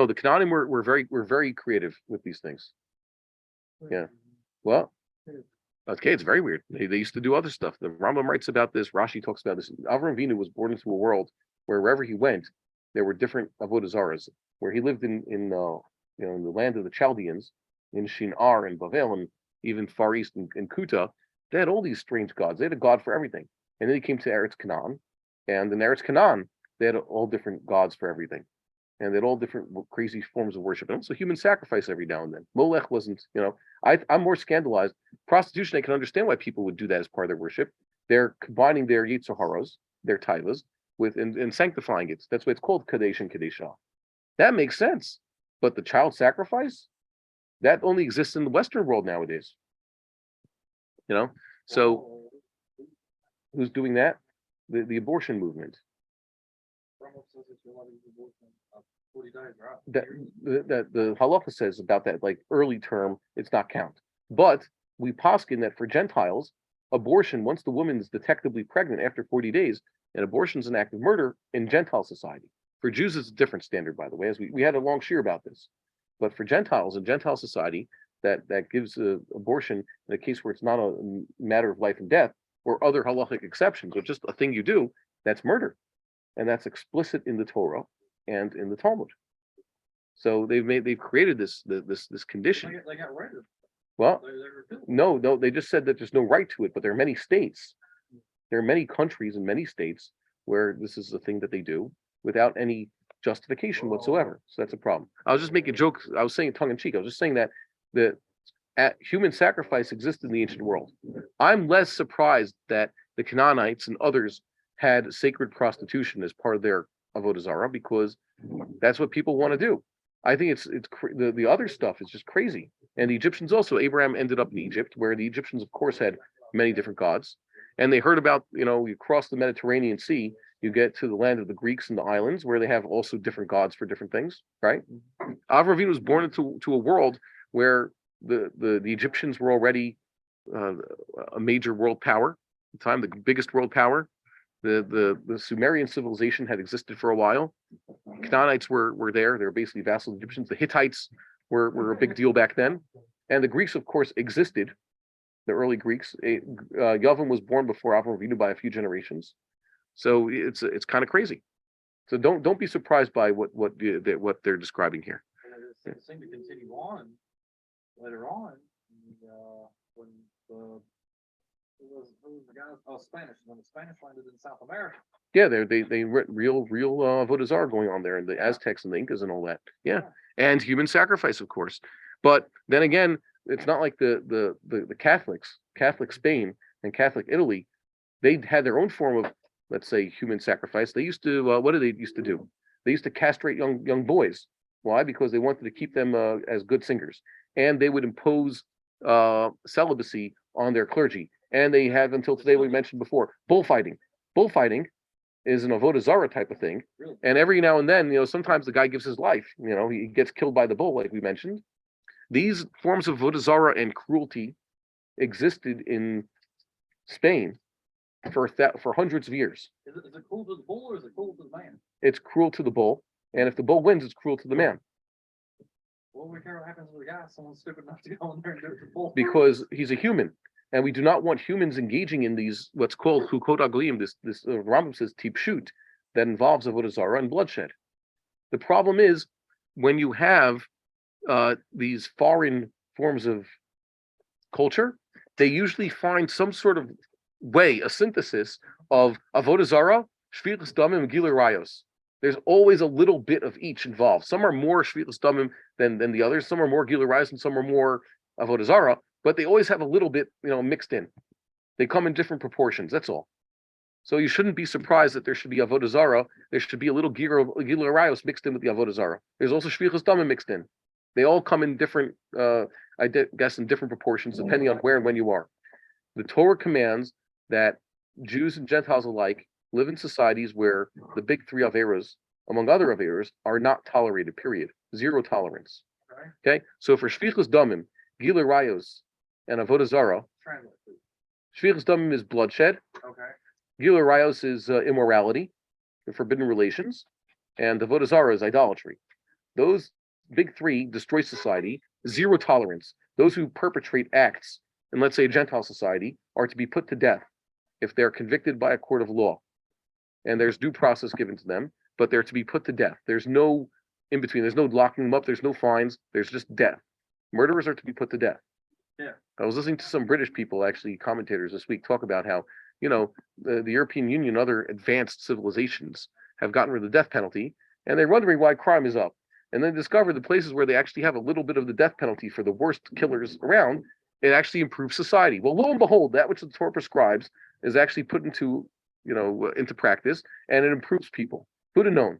No, the Canaanim were very creative with these things. Yeah. Well, okay, it's very weird. They used to do other stuff. The Rambam writes about this. Rashi talks about this. Avram Avinu was born into a world where wherever he went, there were different avodah zaras. Where he lived in in the land of the Chaldeans, in Shinar and Bavel, and even Far East in Kuta, they had all these strange gods. They had a god for everything. And then he came to Eretz Canaan, and in Eretz Canaan, they had all different gods for everything. And they had all different crazy forms of worship. And also human sacrifice every now and then. Molech wasn't, I'm more scandalized. Prostitution, I can understand why people would do that as part of their worship. They're combining their Yetzer Haros, their taivas, with and sanctifying it. That's why it's called Kadesh and Kadeshah. That makes sense. But the child sacrifice, that only exists in the Western world nowadays. So who's doing that? The abortion movement. That the halacha says about that, like early term, it's not count. But we poskin that for Gentiles, abortion, once the woman is detectably pregnant after 40 days, and abortion is an act of murder in Gentile society. For Jews, it's a different standard, by the way, as we had a long shir about this. But for Gentiles in Gentile society, that gives abortion in a case where it's not a matter of life and death, or other halachic exceptions, or just a thing you do, that's murder. And that's explicit in the Torah and in the Talmud. So they've created this condition. They got rid of it. Well, no, they just said that there's no right to it, but there are many states. There are many countries and many states where this is the thing that they do without any justification whatsoever. So that's a problem. I was just making a joke. I was saying tongue in cheek. I was just saying that human sacrifice existed in the ancient world. I'm less surprised that the Canaanites and others had sacred prostitution as part of their avodah zarah, because that's what people want to do. I think the other stuff is just crazy. And the Egyptians also. Abraham ended up in Egypt, where the Egyptians, of course, had many different gods. And they heard about, you cross the Mediterranean Sea, you get to the land of the Greeks and the islands, where they have also different gods for different things, right? Avram Avinu was born into a world where the Egyptians were already a major world power at the time, the biggest world power. The Sumerian civilization had existed for a while. Canaanites were there. They were basically vassal Egyptians. The Hittites were a big deal back then. And the Greeks, of course, existed. The early Greeks. Yavin was born before Avram Avinu by a few generations. So it's kind of crazy. So don't be surprised by what they're describing here. And it seemed to continue on later on when who was the guy? Oh, Spanish. When the Spanish landed in South America. Yeah, they real avodah zarah going on there, and the Aztecs and the Incas and all that. Yeah, and human sacrifice, of course. But then again, it's not like the Catholic Spain and Catholic Italy. They had their own form of, let's say, human sacrifice. They used to what did they used to do? They used to castrate young boys. Why? Because they wanted to keep them as good singers, and they would impose celibacy on their clergy. And they have until today, we mentioned before, bullfighting. Bullfighting is an avodah zarah type of thing. Really? And every now and then, sometimes the guy gives his life. He gets killed by the bull, like we mentioned. These forms of avodah zarah and cruelty existed in Spain for hundreds of years. Is it cruel to the bull or is it cruel to the man? It's cruel to the bull, and if the bull wins, it's cruel to the man. Well, we care what happens to the guy. Someone's stupid enough to go in there and do it to the bull. Because he's a human. And we do not want humans engaging in these, what's called hukot aglim, this Rambam says tipshut, that involves avodah zarah and bloodshed. The problem is when you have these foreign forms of culture, they usually find some sort of way, a synthesis of avodah zarah, shvichus damim, and gilui rayos. There's always a little bit of each involved. Some are more shvichus damim than the others. Some are more gilui rayos, and some are more avodah zarah. But they always have a little bit, mixed in. They come in different proportions. That's all. So you shouldn't be surprised that there should be avodah zarah. There should be a little gilui rayos mixed in with the avodah zarah. There's also shvichus damim mixed in. They all come in different, I guess, in different proportions depending on where and when you are. The Torah commands that Jews and Gentiles alike live in societies where the big three averos, among other averos, are not tolerated. Period. Zero tolerance. Okay. So for shvichus damim, gilui rayos, and avodah zarah, shvichus damim is bloodshed. Okay. Gilui rayos is immorality, the forbidden relations, and avodah zarah is idolatry. Those big three destroy society, zero tolerance. Those who perpetrate acts in, let's say, a Gentile society are to be put to death if they're convicted by a court of law. And there's due process given to them, but they're to be put to death. There's no in between. There's no locking them up. There's no fines. There's just death. Murderers are to be put to death. Yeah. I was listening to some British people, actually commentators this week, talk about how, the European Union and other advanced civilizations have gotten rid of the death penalty, and they're wondering why crime is up. And then discover the places where they actually have a little bit of the death penalty for the worst killers around, it actually improves society. Well, lo and behold, that which the Torah prescribes is actually put into practice, and it improves people. Who'd have known?